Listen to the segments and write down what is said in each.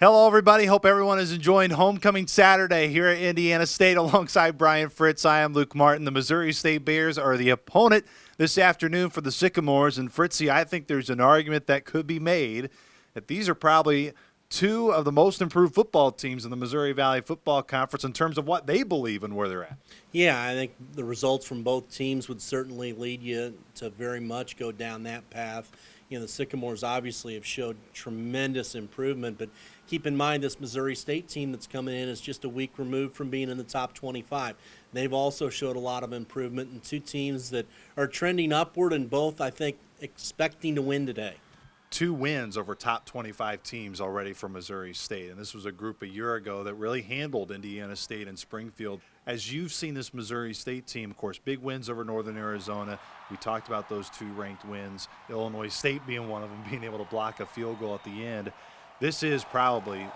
Hello, everybody. Hope everyone is enjoying Homecoming Saturday here at Indiana State. Alongside Brian Fritz, I am Luke Martin. The Missouri State Bears are the opponent this afternoon for the Sycamores. And Fritzy, I think there's an argument that could be made that these are probably two of the most improved football teams in the Missouri Valley Football Conference in terms of what they believe and where they're at. Yeah, I think the results from both teams would certainly lead you to very much go down that path. You know, the Sycamores obviously have showed tremendous improvement, but keep in mind this Missouri State team that's coming in is just a week removed from being in the top 25. They've also showed a lot of improvement, and two teams that are trending upward and both, I think, expecting to win today. 2 wins over top 25 teams already for Missouri State. And this was a group a year ago that really handled Indiana State and Springfield. As you've seen this Missouri State team, of course, big wins over Northern Arizona. We talked about those 2 ranked wins, Illinois State being one of them, being able to block a field goal at the end. This is probably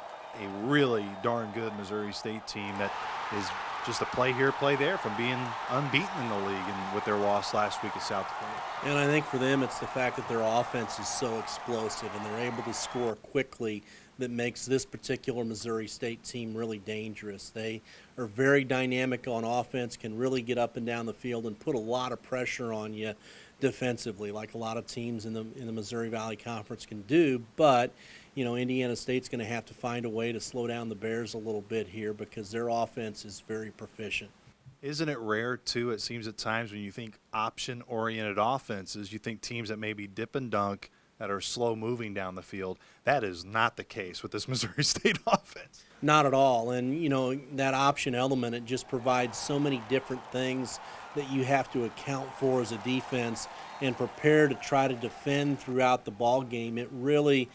a really darn good Missouri State team that is just a play here, play there from being unbeaten in the league and with their loss last week at South Dakota. And I think for them it's the fact that their offense is so explosive and they're able to score quickly that makes this particular Missouri State team really dangerous. They are very dynamic on offense, can really get up and down the field and put a lot of pressure on you defensively, like a lot of teams in the Missouri Valley Conference can do. But you know, Indiana State's going to have to find a way to slow down the Bears a little bit here because their offense is very proficient. Isn't it rare, too, it seems at times when you think option-oriented offenses, you think teams that maybe dip and dunk that are slow-moving down the field. That is not the case with this Missouri State offense. Not at all. And, you know, that option element, it just provides so many different things that you have to account for as a defense and prepare to try to defend throughout the ball game. It really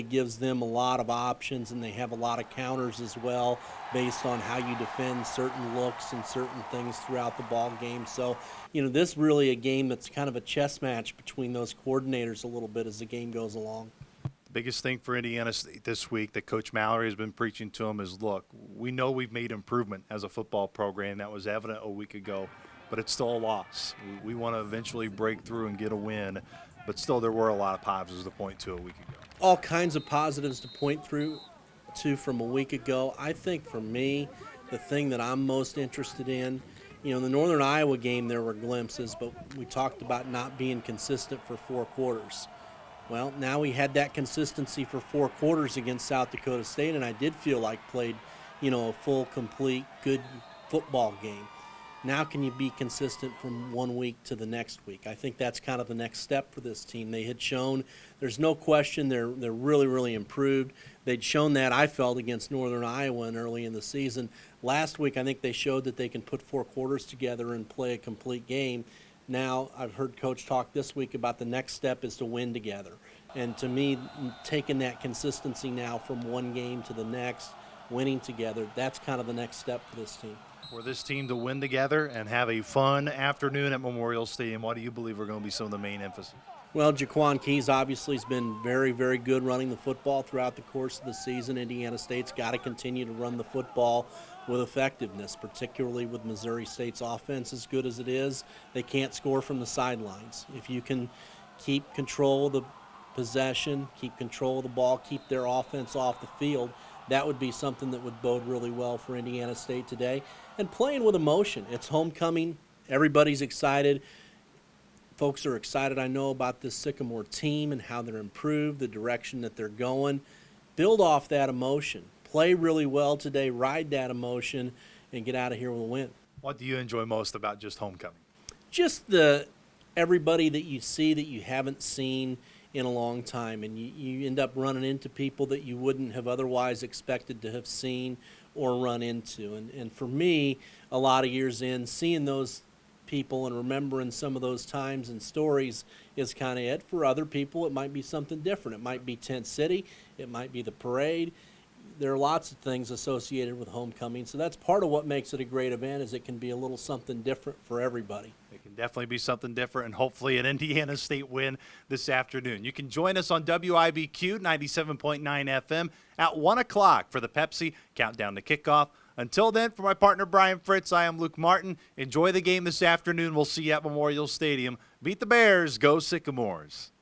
gives them a lot of options, and they have a lot of counters as well based on how you defend certain looks and certain things throughout the ball game. So, you know, this really a game that's kind of a chess match between those coordinators a little bit as the game goes along. The biggest thing for Indiana State this week that Coach Mallory has been preaching to them is, look, we know we've made improvement as a football program. That was evident a week ago, but it's still a loss. We want to eventually break through and get a win, but still there were a lot of positives to point to a week ago. All kinds of positives to point to from a week ago. I think for me, the thing that I'm most interested in, you know, in the Northern Iowa game there were glimpses, but we talked about not being consistent for 4 quarters. Well, now we had that consistency for 4 quarters against South Dakota State, and I did feel like played, you know, a full, complete, good football game. Now can you be consistent from 1 week to the next week? I think that's kind of the next step for this team. They had shown, there's no question, they're really improved. They'd shown that, I felt, against Northern Iowa and early in the season. Last week, I think they showed that they can put 4 quarters together and play a complete game. Now, I've heard Coach talk this week about the next step is to win together. And to me, taking that consistency now from one game to the next, winning together, that's kind of the next step for this team. For this team to win together and have a fun afternoon at Memorial Stadium, what do you believe are going to be some of the main emphasis? Well, Jaquan Keys obviously has been very good running the football throughout the course of the season. Indiana State's got to continue to run the football with effectiveness, particularly with Missouri State's offense as good as it is. They can't score from the sidelines. If you can keep control of the possession, keep control of the ball, keep their offense off the field, that would be something that would bode really well for Indiana State today. And playing with emotion. It's homecoming. Everybody's excited. Folks are excited, I know, about this Sycamore team and how they're improved, the direction that they're going. Build off that emotion. Play really well today, ride that emotion, and get out of here with a win. What do you enjoy most about just homecoming? Just everybody that you see that you haven't seen in a long time, and you end up running into people that you wouldn't have otherwise expected to have seen or run into. And for me, a lot of years in, seeing those people and remembering some of those times and stories is kind of it. For other people, it might be something different. It might be Tent City. It might be the parade. There are lots of things associated with homecoming, so that's part of what makes it a great event is it can be a little something different for everybody. It can definitely be something different, and hopefully an Indiana State win this afternoon. You can join us on WIBQ 97.9 FM at 1 o'clock for the Pepsi Countdown to Kickoff. Until then, for my partner Brian Fritz, I am Luke Martin. Enjoy the game this afternoon. We'll see you at Memorial Stadium. Beat the Bears. Go Sycamores.